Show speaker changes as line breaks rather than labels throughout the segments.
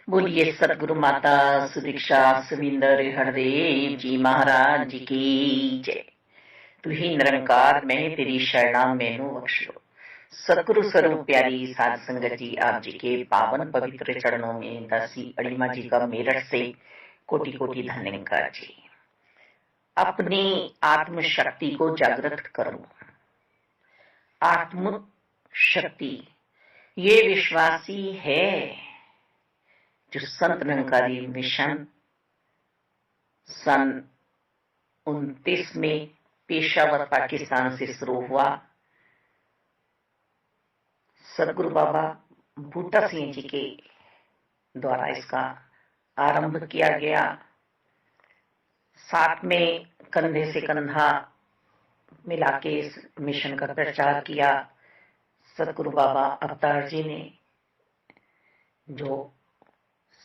बोलिए सतगुरु माता सुदीक्षा सुविंदर हरदेव जी महाराज जी की जय। तू ही निरंकार मैं तेरी शरणा मैनू बख्श लो। सतगुरु स्वरूप प्यारी साध संगत जी, आप जी के पावन पवित्र चरणों में दासी अड़िमा जी का मेरठ से कोटि कोटि धन्यवाद जी। अपनी आत्म शक्ति को जागृत करो। आत्म शक्ति ये विश्वासी है जो संत निरंकारी मिशन सन 29 में पेशावर पाकिस्तान से शुरू हुआ। सदगुरु बाबा बूटा सिंह जी के द्वारा इसका आरंभ किया गया। साथ में कंधे से कंधा मिला के इस मिशन का प्रचार किया सदगुरु बाबा अवतार जी ने, जो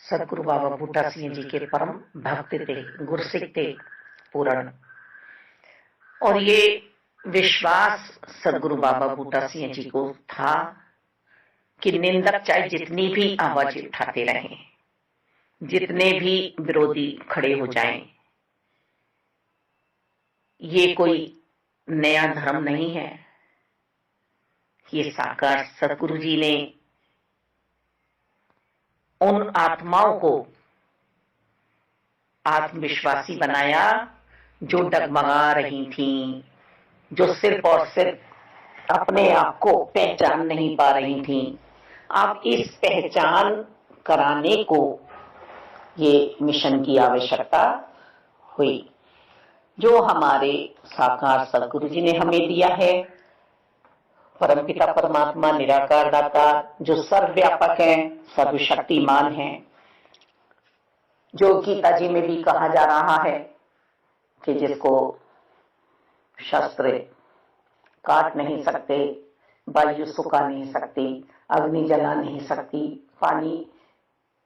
सदगुरु बाबा बूटा सिंह जी के परम भक्त थे, गुरसिक थे पूर्ण। और ये विश्वास सदगुरु बाबा बूटा सिंह जी को था कि निंदक चाहे जितनी भी आवाज उठाते रहें, जितने भी विरोधी खड़े हो जाएं, ये कोई नया धर्म नहीं है। ये साकार सदगुरु जी ने उन आत्माओं को आत्मविश्वासी बनाया जो डगमगा रही थीं, जो सिर्फ और सिर्फ अपने आप को पहचान नहीं पा रही थीं। अब इस पहचान कराने को ये मिशन की आवश्यकता हुई, जो हमारे साकार सदगुरु जी ने हमें दिया है। परमपिता परमात्मा निराकार दाता जो सर्वव्यापक है, सर्वशक्तिमान है, जो गीता जी में भी कहा जा रहा है कि जिसको शस्त्र काट नहीं सकते, वायु सुखा नहीं सकती, अग्नि जला नहीं सकती, पानी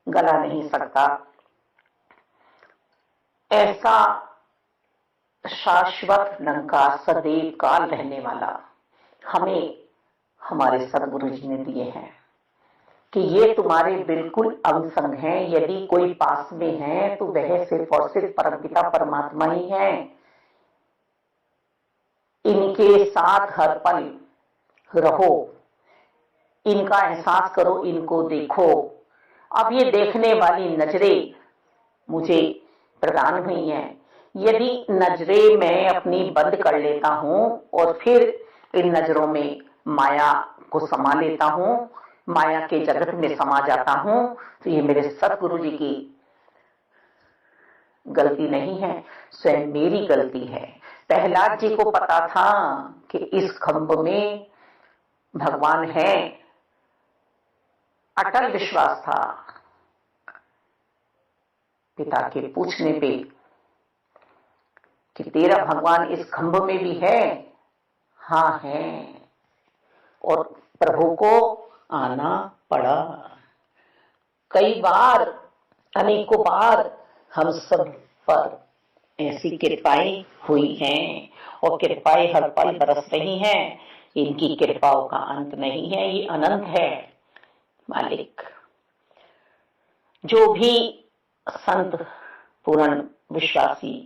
गला नहीं सकता, ऐसा शाश्वत निरंकार सदैव काल रहने वाला हमें हमारे सदगुरु जी ने दिए हैं कि ये तुम्हारे बिल्कुल अंग संग हैं। यदि कोई पास में है तो वह सिर्फ और सिर्फ परमपिता परमात्मा ही है। इनके साथ हर पल रहो, इनका एहसास करो, इनको देखो। अब ये देखने वाली नजरें मुझे प्रदान हुई हैं। यदि नजरें मैं अपनी बंद कर लेता हूं और फिर इन नजरों में माया को समा लेता हूं, माया के जगत में समा जाता हूं, तो ये मेरे सतगुरु जी की गलती नहीं है, स्वयं मेरी गलती है। प्रहलाद जी को पता था कि इस खंभ में भगवान है, अटल विश्वास था। पिता के पूछने पे कि तेरा भगवान इस खंभ में भी है? हाँ है। और प्रभु को आना पड़ा। कई बार, अनेकों बार हम सब पर ऐसी कृपाएं हुई हैं और कृपाएं हर पल बरस रही हैं। इनकी कृपाओं का अंत नहीं है, ये अनंत है। मालिक जो भी संत पूर्ण विश्वासी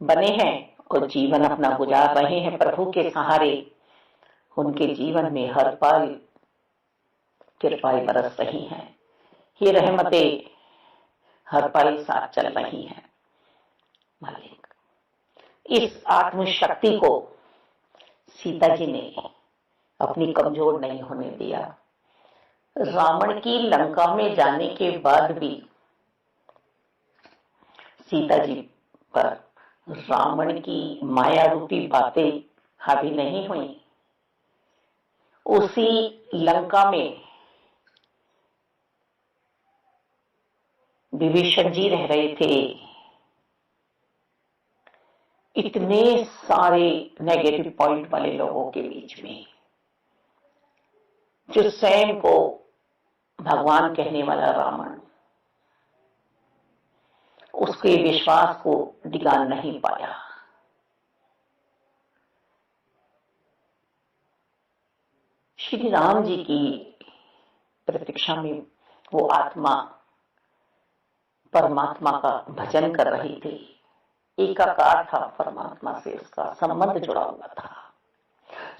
बने हैं और जीवन अपना गुजार रहे हैं प्रभु के सहारे, उनके जीवन में हर पल कृपाएं बरस रही हैं। ये रहमतें हर पल साथ चल रही हैं। मालिक इस आत्मशक्ति को सीता जी ने अपनी कमजोर नहीं होने दिया। रावण की लंका में जाने के बाद भी सीता जी पर रावण की माया रूपी बातें हावी नहीं हुई। उसी लंका में विभीषण जी रह रहे थे। इतने सारे नेगेटिव पॉइंट वाले लोगों के बीच में जो स्वयं को भगवान कहने वाला रावण उसके विश्वास को डिगा नहीं पाया। श्री राम जी की प्रतीक्षा में वो आत्मा परमात्मा का भजन कर रही थी, एकाकार था परमात्मा से, उसका संबंध जुड़ा हुआ था।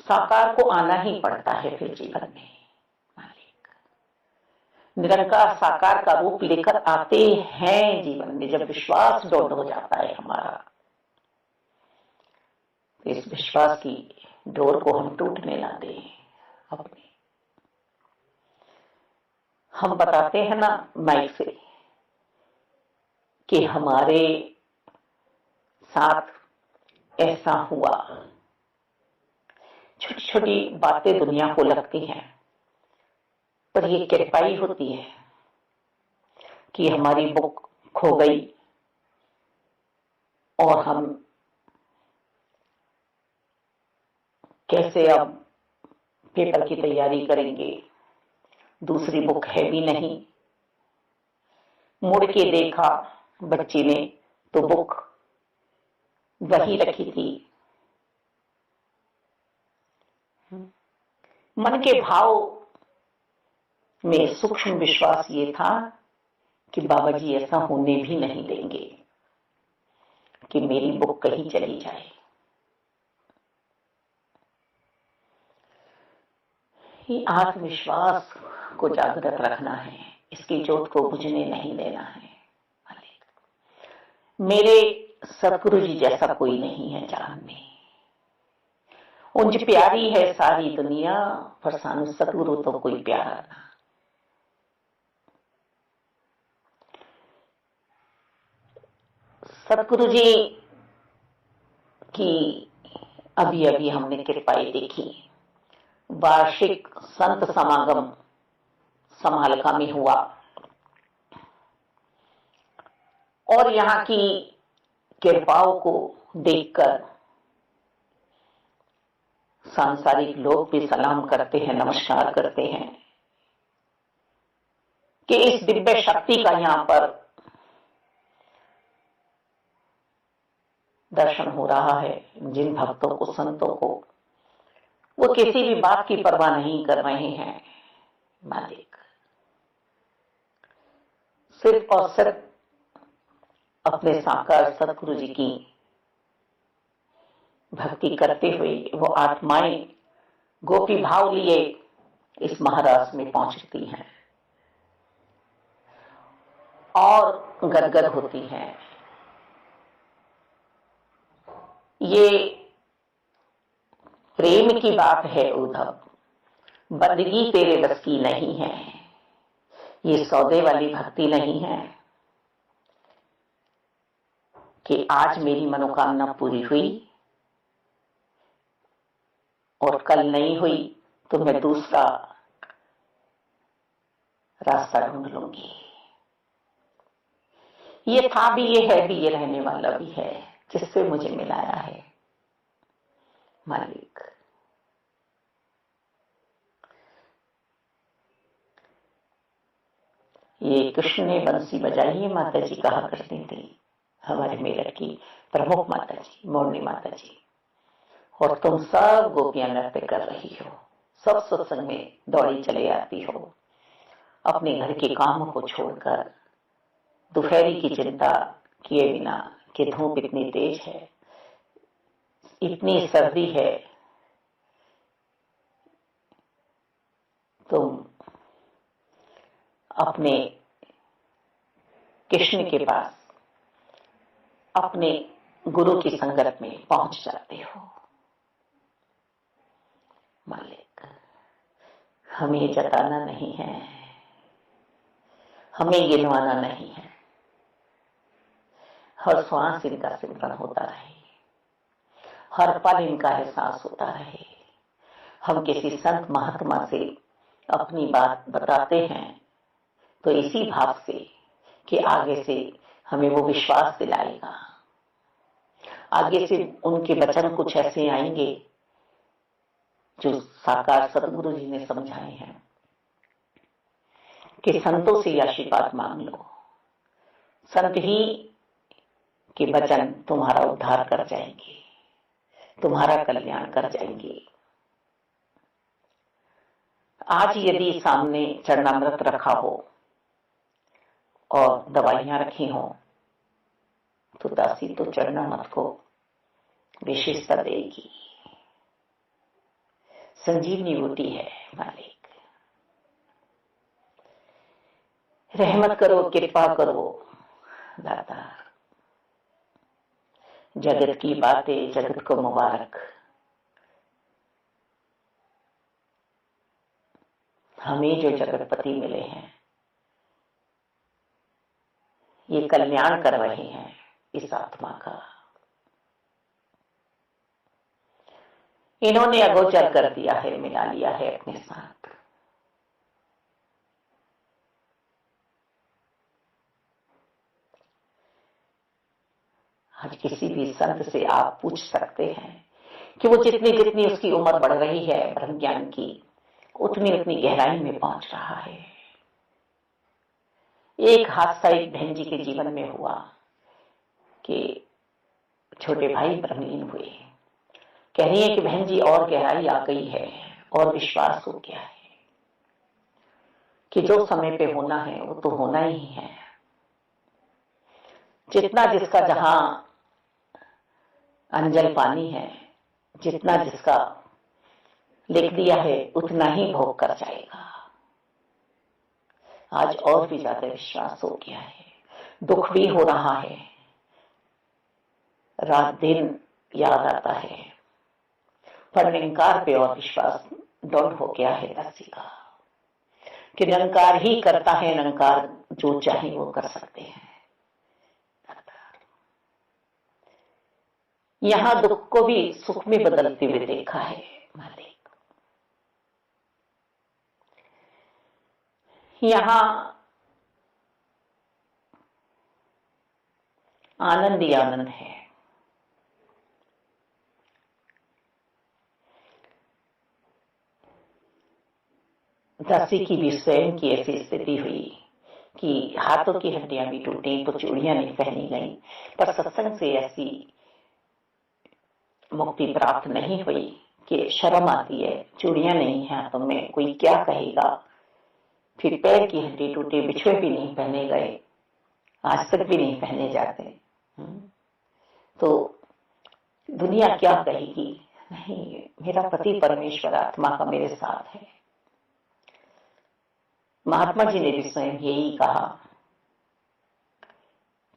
साकार को आना ही पड़ता है फिर जीवन में। मालिक निरंकार साकार का रूप लेकर आते हैं जीवन में। जब विश्वास दृढ़ हो जाता है हमारा, तो इस विश्वास की डोर को हम टूटने ना दें अपने। हम बताते हैं ना माइक से कि हमारे साथ ऐसा हुआ। छोटी छोटी बातें दुनिया को लगती हैं, पर ये कृपाई होती है कि हमारी बुक खो गई और हम कैसे अब पेपर की तैयारी करेंगे, दूसरी बुक है भी नहीं। मुड़ के देखा बच्ची ने तो बुक वही रखी थी। मन के भाव में सूक्ष्म विश्वास ये था कि बाबा जी ऐसा होने भी नहीं देंगे कि मेरी बुक कहीं चली जाए। ये आत्मविश्वास को जागृत रखना है, इसकी ज्योत को बुझने नहीं देना है। मेरे सतगुरु जी जैसा कोई नहीं है जहां में। उंज प्यारी है सारी दुनिया, पर सानू सतगुरु तो कोई प्यारा ना। सतगुरु जी की अभी अभी हमने कृपाएं देखी। वार्षिक संत समागम समालका में हुआ और यहाँ की कृपाओं को देखकर सांसारिक लोग भी सलाम करते हैं, नमस्कार करते हैं कि इस दिव्य शक्ति का यहाँ पर दर्शन हो रहा है। जिन भक्तों को, संतों को, वो किसी भी बात की परवाह नहीं कर रहे हैं। मालिक सिर्फ और सिर्फ अपने साकार सतगुरु जी की भक्ति करते हुए वो आत्माएं गोपी भाव लिए इस महाराज में पहुंचती हैं और गदगद होती हैं। ये प्रेम की बात है उद्धव, बंदगी तेरे बस की नहीं है। ये सौदे वाली भक्ति नहीं है कि आज मेरी मनोकामना पूरी हुई और कल नहीं हुई तो मैं दूसरा रास्ता ढूंढ लूंगी। ये था भी, ये है भी, ये रहने वाला भी है, जिससे मुझे मिलाया है मालिक। ये कृष्ण ने बंसी बजाई है माता जी कहा करती थी, हमारे मेरठ की प्रमुख माता जी, मोरनी माता जी। और तुम सब गोपियां नृत्य कर रही हो, सब सत्संग में दौड़ी चले आती हो, अपने घर के कामों को छोड़कर, दोपहरी की चिंता किए बिना कि धूप इतनी तेज है, इतनी सर्दी है, तुम अपने कृष्ण के पास, अपने गुरु की संगत में पहुंच जाते हो। मालिक हमें जताना नहीं है, हमें गिनवाना नहीं है। हर श्वास इनका सिमरन होता रहे, हर पल इनका एहसास होता रहे। हम किसी संत महात्मा से अपनी बात बताते हैं तो इसी भाव से कि आगे से हमें वो विश्वास दिलाएगा, आगे से उनके वचन कुछ ऐसे आएंगे जो साकार सतगुरु जी ने समझाए हैं कि संतों से आशीर्वाद मांग लो, संत ही के वचन तुम्हारा उद्धार कर जाएंगे, तुम्हारा कल्याण कर जाएंगे। आज यदि सामने चरणामृत रखा हो और दवाइयां रखी हों तो दासी तो चरणमत को विशेषता देगी। संजीवनी बूटी है मालिक, रहमत करो, कृपा करो दाता। जगत की बातें जगत को मुबारक, हमें जो जगतपति मिले हैं ये कल्याण कर रहे हैं इस आत्मा का। इन्होंने अगोचर कर दिया है, मिला लिया है अपने साथ। आज किसी भी संत से आप पूछ सकते हैं कि वो जितनी जितनी उसकी उम्र बढ़ रही है ब्रह्म ज्ञान की, उतनी उतनी गहराई में पहुंच रहा है। एक हादसा एक बहन जी के जीवन में हुआ कि छोटे भाई ब्रह्मलीन हुए। कह रही है कि बहन जी और गहराई आ गई है और विश्वास हो गया है कि जो समय पे होना है वो तो होना ही है। जितना जिसका जहां अंजल पानी है, जितना जिसका लिख दिया है उतना ही भोग कर जाएगा। आज और भी ज्यादा विश्वास हो गया है, दुख भी हो रहा है, रात दिन याद आता है, पर निरंकार पे और विश्वास दौड़ हो गया है दासी का कि निरंकार ही करता है, निरंकार जो चाहे वो कर सकते हैं। यहां दुख को भी सुख में बदलते हुए देखा है मालिक। यहां आनंद ही आनंद है। दासी की भी स्वयं की ऐसी स्थिति हुई कि हाथों की हड्डियां भी टूटी तो चूड़ियां नहीं पहनी गई, पर सत्संग से ऐसी मुक्ति प्राप्त नहीं हुई कि शर्म आती है, चूड़ियां नहीं है हाथों में, कोई क्या कहेगा। फिर पैर की हड्डी टूटी, बिछुए भी नहीं पहने गए, आज तक भी नहीं पहने जाते। तो दुनिया क्या कहेगी? नहीं, मेरा पति परमेश्वर आत्मा का मेरे साथ है। महात्मा जी ने भी स्वयं यही कहा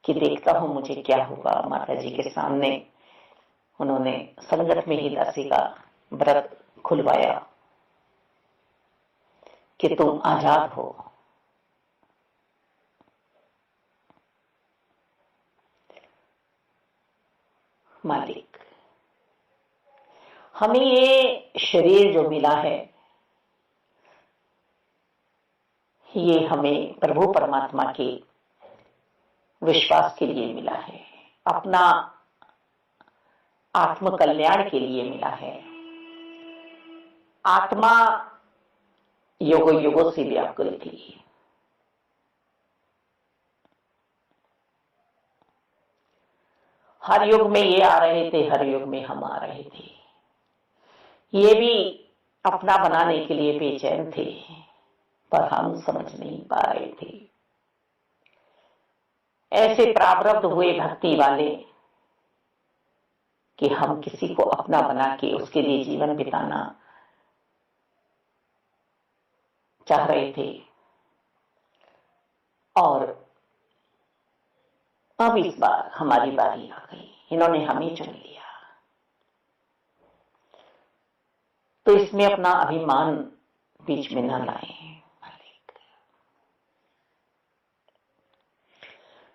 कि देखता हूं मुझे क्या होगा। माता जी के सामने उन्होंने संगत में ही दासी का व्रत खुलवाया कि तुम आजाद हो। मालिक, हमें ये शरीर जो मिला है ये हमें प्रभु परमात्मा के विश्वास के लिए मिला है, अपना आत्म कल्याण के लिए मिला है। आत्मा युगों युगों से व्याकुल थी। हर युग में ये आ रहे थे, हर युग में हम आ रहे थे। ये भी अपना बनाने के लिए बेचैन थे, पर हम समझ नहीं पा रहे थे। ऐसे प्रारब्ध हुए भक्ति वाले कि हम किसी को अपना बना के उसके लिए जीवन बिताना चाह रहे थे, और अब इस बार हमारी बारी आ गई, इन्होंने हमें चुन लिया। तो इसमें अपना अभिमान बीच में न लाए।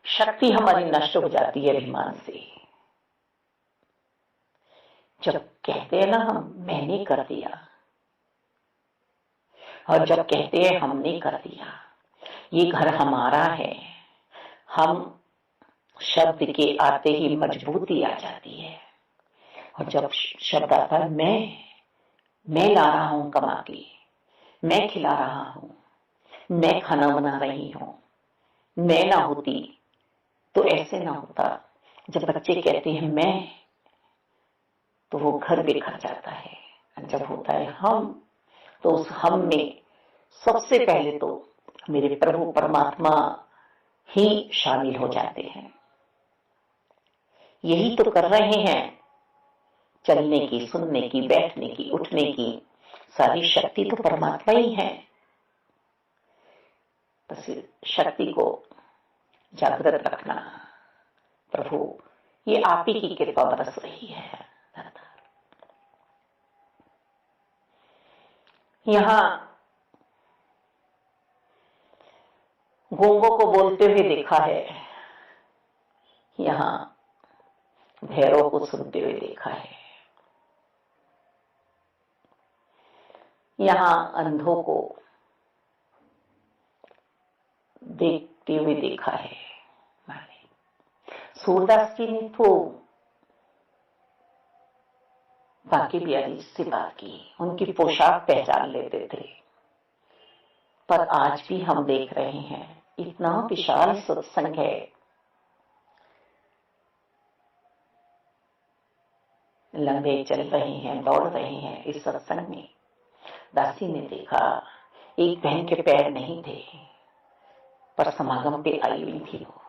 शक्ति हमारी नष्ट हो जाती है अभिमान से। जब कहते हैं ना हम मैंने कर दिया, और जब कहते हैं हमने कर दिया, ये घर हमारा है, हम शब्द के आते ही मजबूती आ जाती है। और जब शब्द आता है मैं ला रहा हूं कमा के, मैं खिला रहा हूं, मैं खाना बना रही हूं, मैं ना होती तो ऐसे ना होता। जब बच्चे कहते हैं मैं, तो वो घर बिखर जाता है। जब होता है हम, तो उस हम में सबसे पहले तो मेरे प्रभु परमात्मा ही शामिल हो जाते हैं। यही तो कर रहे हैं। चलने की, सुनने की, बैठने की, उठने की सारी शक्ति तो परमात्मा ही है। बस शक्ति को जागृत रखना। प्रभु, ये आप ही की कृपा बरस रही है। यहां गूंगों को बोलते हुए देखा है, यहां भैरव को सुनते हुए देखा है, यहां अंधों को देखते हुए देखा है। सूरदास जी ने तो बाकी बिहारी से बात की, उनकी पोशाक पहचान लेते थे। पर आज भी हम देख रहे हैं, इतना विशाल सत्संग है, लंबे चल रहे हैं, दौड़ रहे हैं इस सत्संग में। दासी ने देखा, एक बहन के पैर नहीं थे, पर समागम पे आई हुई थी वो।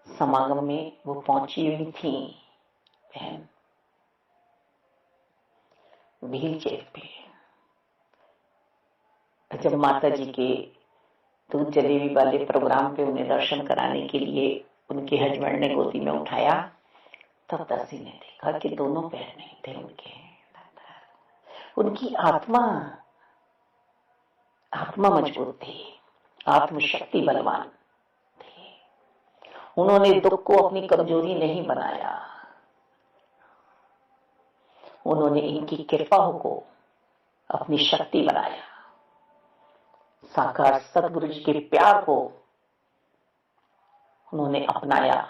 समागम में वो पहुंची हुई थी बहन, व्हील चेयर पे। जब माता जी के दूध जलेबी वाले प्रोग्राम पे उन्हें दर्शन कराने के लिए उनके हस्बैंड ने गोदी में उठाया, तब दासी ने देखा कि दोनों पैर नहीं थे उनके। उनकी आत्मा मजबूत थी, आत्मशक्ति बलवान थी। उन्होंने दुख को अपनी कमजोरी नहीं बनाया, उन्होंने इनकी कृपाओं को अपनी शक्ति बनाया। साकार सतगुरु जी के प्यार को उन्होंने अपनाया।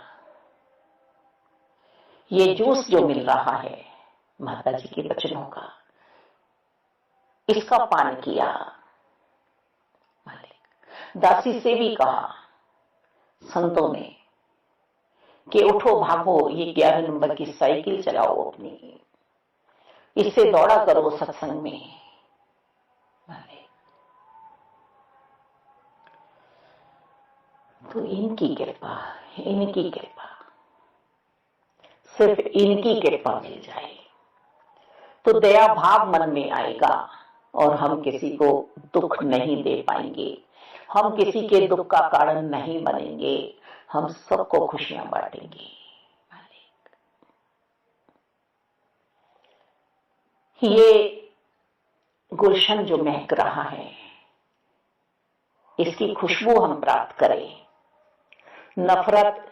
ये जूस जो मिल रहा है माता जी के वचनों का, इसका पान किया। दासी से भी कहा संतों ने कि उठो भागो, ये 11 नंबर की साइकिल चलाओ अपनी, इससे दौड़ा करो सत्संग में। तो इनकी कृपा, इनकी कृपा, सिर्फ इनकी कृपा मिल जाए तो दया भाव मन में आएगा और हम किसी को दुख नहीं दे पाएंगे, हम किसी के दुख का कारण नहीं बनेंगे, हम सबको खुशियां बांटेंगे। ये गुलशन जो महक रहा है, इसकी खुशबू हम प्राप्त करें। नफरत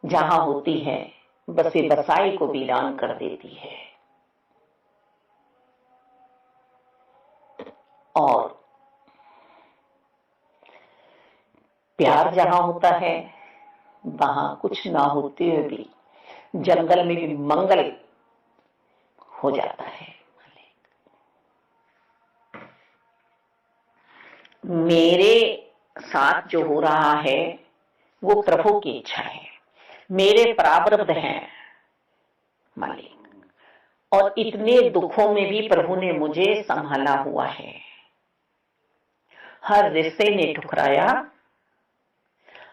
जहां होती है बसे बसाई को वीरान कर देती है, और प्यार जहां होता है वहां कुछ ना होते हुए भी जंगल में भी मंगल हो जाता है। मेरे साथ जो हो रहा है वो प्रभु की इच्छा है, मेरे प्रारब्ध हैं मालिक, और इतने दुखों में भी प्रभु ने मुझे संभाला हुआ है। हर रिश्ते ने ठुकराया,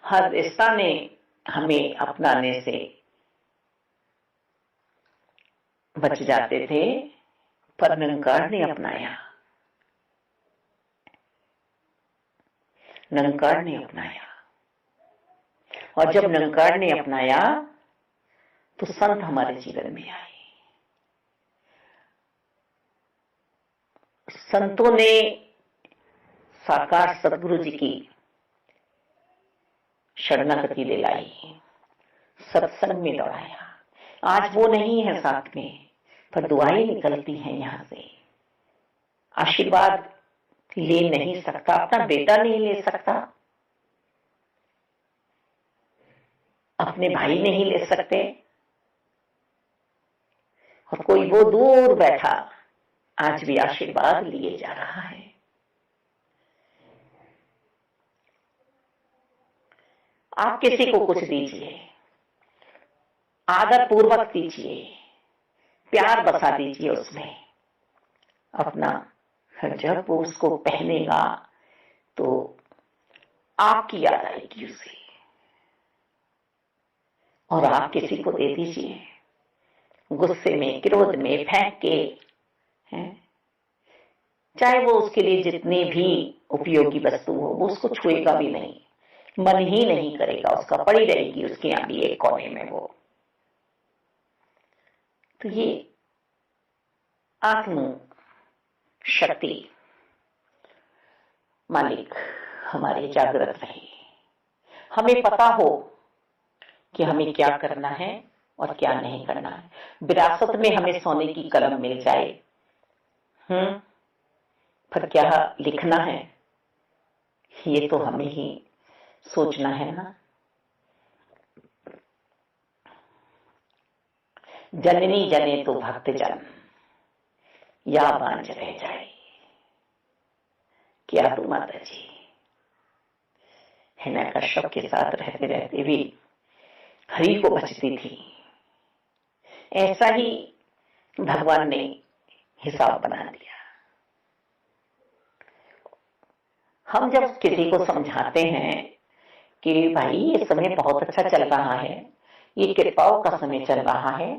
हर रिश्ता ने हमें अपनाने से बच जाते थे, पर निरंकार ने अपनाया, निरंकार ने अपनाया। और जब निरंकार ने अपनाया तो संत हमारे जीवन में आए। संतों ने साकार सतगुरु जी की शरणागति दिलाई, सत्संग में दौड़ाया। आज वो नहीं है साथ में, पर दुआएं निकलती हैं यहां से। आशीर्वाद ले नहीं सकता, अपना बेटा नहीं ले सकता, अपने भाई नहीं ले सकते, और कोई वो दूर बैठा आज भी आशीर्वाद लिए जा रहा है। आप किसी को कुछ दीजिए, आदर पूर्वक दीजिए, प्यार बसा दीजिए उसमें, अपना जब वो उसको पहनेगा तो आपकी याद आएगी उसे, और आप किसी को दे दीजिए गुस्से में, क्रोध में फेंक के, हैं, चाहे वो उसके लिए जितनी भी उपयोगी वस्तु हो, वो उसको छुएगा भी नहीं, मन ही नहीं करेगा उसका, पड़ी रहेगी उसके यहाँ भी एक कोने में वो। तो ये आत्म शक्ति मालिक हमारे जागृत रहे, हमें पता हो कि हमें क्या करना है और क्या नहीं करना है। विरासत में हमें सोने की कलम मिल जाए, पर क्या लिखना है ये तो हमें ही सोचना है ना। जननी जने तो भक्त जन, या बांझ रह जाए। क्या तू माता जी हिरण्यकश्यप के साथ रहते रहते भी हरि को बचती थी, ऐसा ही भगवान ने हिसाब बना दिया। हम जब किसी को समझाते हैं कि भाई ये समय बहुत अच्छा चल रहा है, ये कृपाओं का समय चल रहा है,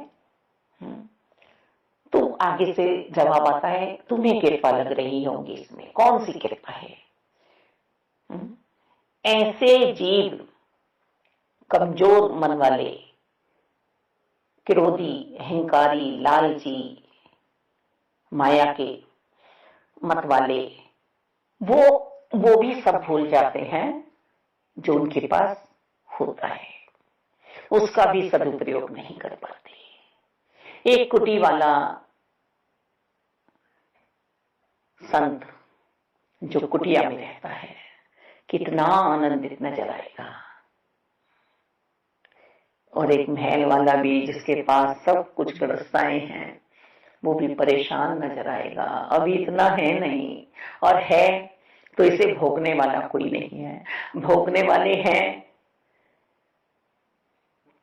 तो आगे से जवाब आता है तुम्हें कृपा लग रही होगी, इसमें कौन सी कृपा है। ऐसे जीव कमजोर मन वाले, क्रोधी, अहंकारी, लालची, माया के मत वाले, वो भी सब भूल जाते हैं जो उनके पास होता है, उसका भी सदुपयोग नहीं कर पाते। एक कुटी वाला संत जो कुटिया में रहता है कितना आनंदित नजर आएगा, और एक महल वाला भी जिसके पास सब कुछ व्यवस्थाएं हैं वो भी परेशान नजर आएगा। अभी इतना है नहीं, और है तो इसे भोगने वाला कोई नहीं है। भोगने वाले हैं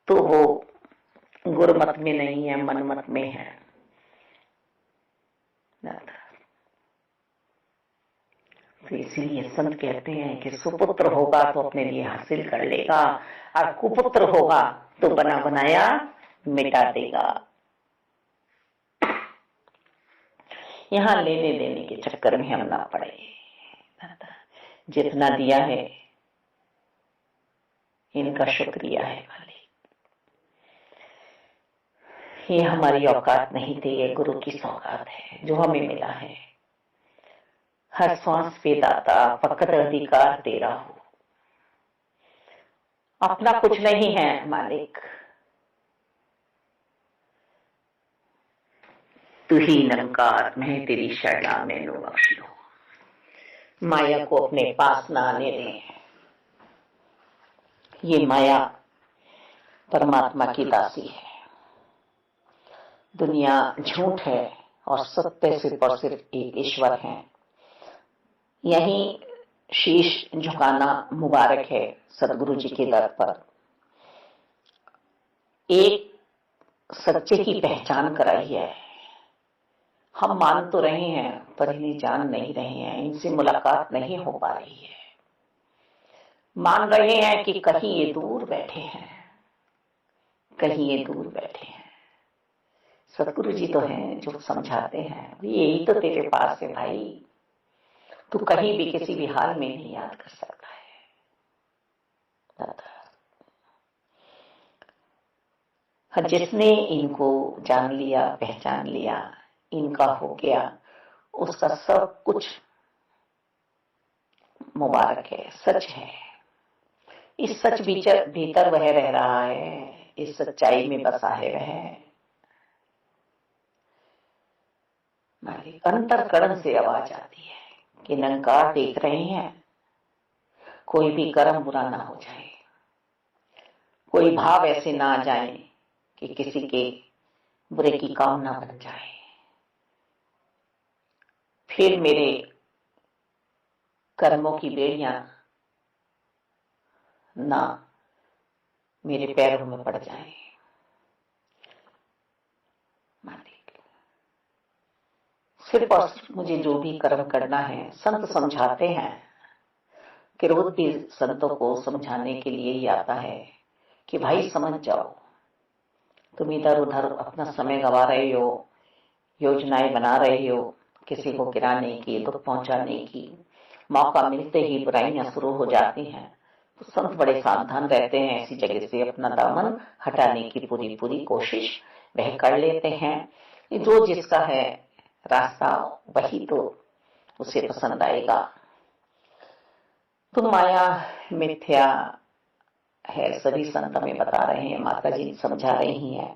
तो वो गुरमत में नहीं है, मनमत में है। तो इसीलिए संत कहते हैं कि सुपुत्र होगा तो अपने लिए हासिल कर लेगा, और कुपुत्र होगा तो बना बनाया मिटा देगा। यहां लेने देने के चक्कर में हम ना पड़े। जितना दिया है इनका शुक्रिया है मालिक, ये हमारी औकात नहीं थी, ये गुरु की सौगात है जो हमें मिला है। हर श्वास पे दाता फकत अधिकार तेरा हो, अपना कुछ नहीं है मालिक, तू ही निरंकार, मैं तेरी शरणा में नो बख्श लो। माया को अपने पास ना आने दें। ये माया परमात्मा की दासी है, दुनिया झूठ है और सत्य सिर्फ और सिर्फ एक ईश्वर है। यही शीश झुकाना मुबारक है सदगुरु जी के दर पर। एक सच्चे की पहचान कराई है। हम मान तो रहे हैं पर इन्हें जान नहीं रहे हैं, इनसे मुलाकात नहीं हो पा रही है। मान रहे हैं कि कहीं ये दूर बैठे हैं, कहीं ये दूर बैठे हैं। सतगुरु जी तो हैं जो समझाते हैं, यही तो तेरे पास है भाई, तू कहीं भी किसी भी हाल में नहीं याद कर सकता है। जिसने इनको जान लिया, पहचान लिया, इनका हो गया, उसका सब कुछ मुबारक है, सच है। इस सच भीतर वह रह रहा है, इस सच्चाई में बसा है वह। अंतरकरण से आवाज आती है कि निरंकार देख रहे हैं, कोई भी कर्म बुरा ना हो जाए, कोई भाव ऐसे ना आ जाए कि किसी के बुरे की कामना बन जाए, फिर मेरे कर्मों की बेड़ियां ना मेरे पैरों में पड़ जाए। मालिक सिर्फ और सिर्फ मुझे जो भी कर्म करना है, संत समझाते हैं। क्रोध भी संतों को समझाने के लिए ही आता है कि भाई समझ जाओ, तुम इधर उधर अपना समय गंवा रहे हो, योजनाएं बना रहे हो किसी को गिराने की, दुख पहुंचाने की, मौका मिलते ही बुराइयां शुरू हो जाती हैं। तो संत बड़े सावधान रहते हैं, ऐसी जगह से अपना दामन हटाने की पूरी पूरी कोशिश वह कर लेते हैं। जो जिसका है रास्ता वही तो उसे पसंद आएगा। तो माया मिथ्या है, सभी संत हमें बता रहे हैं, माता जी समझा रही हैं।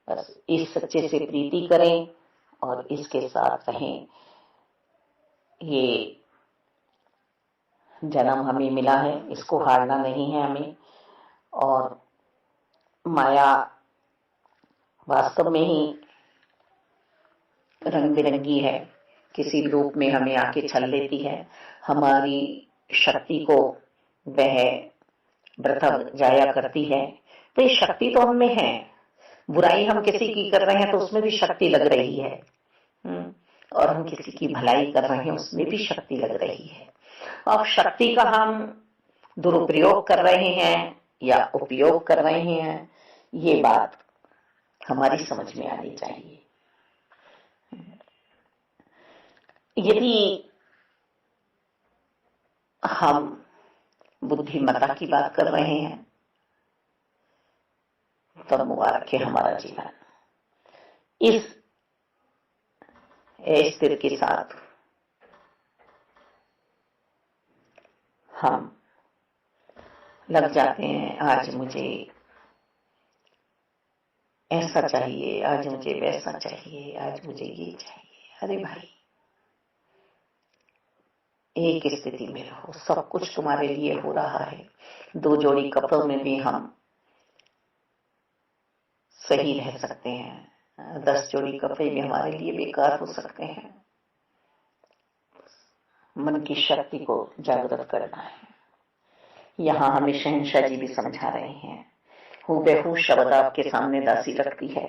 बस इस सच्चे से प्रीति करें और इसके साथ रहें। ये जन्म हमें मिला है, इसको हारना नहीं है हमें। और माया वास्तव में ही रंग बिरंगी है, किसी रूप में हमें आके छल लेती है, हमारी शक्ति को वह वृथा जाया करती है। तो ये शक्ति तो हमें है, बुराई हम किसी की कर रहे हैं तो उसमें भी शक्ति लग रही है, और हम किसी की भलाई कर रहे हैं उसमें भी शक्ति लग रही है। अब शक्ति का हम दुरुपयोग कर रहे हैं या उपयोग कर रहे हैं, ये बात हमारी समझ में आनी चाहिए। यदि हम बुद्धिमत्ता की बात कर रहे हैं तो मुबारक है हमारा जीवन। इस स्थिर के साथ हम लग जाते हैं, आज मुझे ऐसा चाहिए, आज मुझे वैसा चाहिए, आज मुझे ये चाहिए। अरे भाई, एक स्थिति में रहो, सब कुछ तुम्हारे लिए हो रहा है। दो जोड़ी कपड़ों में भी हम सही रह सकते हैं, 10 जोड़ी कपड़े भी हमारे लिए बेकार हो सकते हैं। मन की शक्ति को जागृत करना है। यहाँ हमें शहंशाह जी भी समझा रहे हैं। हूबहू शब्द आपके सामने दासी रखती है।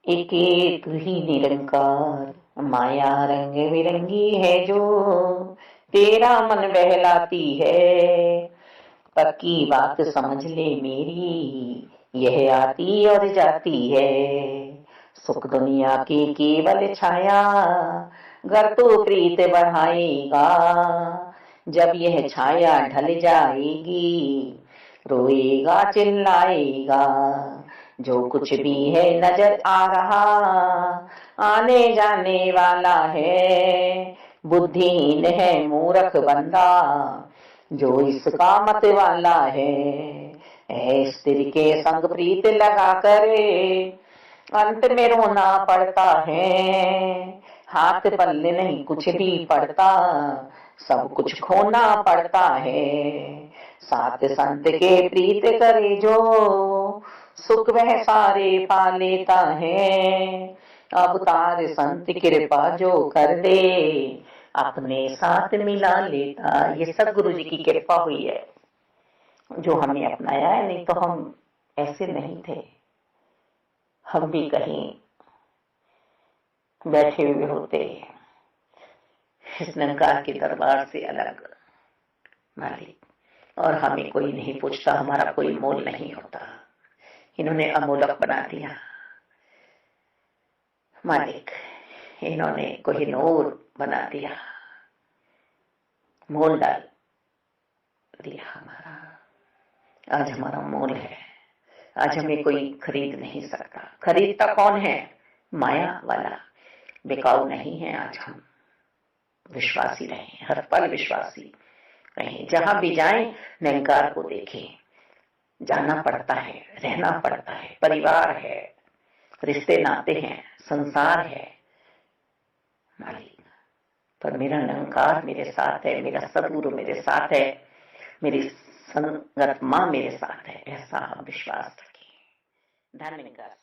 एक एक ही निरंकार, माया रंग बिरंगी है जो तेरा मन बहलाती है। पक्की बात समझ ले मेरी, यह आती और जाती है। सुख दुनिया की केवल छाया, घर तो प्रीत बढ़ाएगा। जब यह छाया ढल जाएगी, रोएगा चिल्लाएगा। जो कुछ भी है नजर आ रहा, आने जाने वाला है। बुद्धिहीन है मूर्ख बंदा, जो इसका मत वाला है। स्त्री के संग प्रीत लगा करे, अंत में रोना पड़ता है। हाथ पल्ले नहीं कुछ भी पड़ता, सब कुछ खोना पड़ता है। साथ संत के प्रीत करे जो, सुख वह सारे पा लेता है। अवतार संत कृपा जो कर दे, अपने साथ मिला लेता। ये सदगुरु जी की कृपा हुई है जो हमें अपनाया है, नहीं तो हम ऐसे नहीं थे। हम भी कहीं बैठे हुए होते इस निरंकार के दरबार से अलग मालिक, और हमें कोई नहीं पूछता, हमारा कोई मोल नहीं होता। इन्होंने अमोलक बना दिया मालिक, इन्होंने कोहिनूर बना दिया, मोल डाल दिया हमारा। आज हमारा मोल है, आज हमें कोई खरीद नहीं सकता। खरीदता कौन है? माया वाला। बिकाऊ नहीं है। आज हम विश्वासी रहें, हर पल विश्वासी रहें। जहां भी जाएं निरंकार को देखें। जाना पड़ता है, रहना पड़ता है, परिवार है, रिश्ते नाते हैं, संसार है मालिक, पर मेरा निरंकार मेरे साथ है, मेरा सदगुरु मेरे साथ है, मेरी संगत मां मेरे साथ है। ऐसा हम विश्वास रखें। धन्य निरंकार।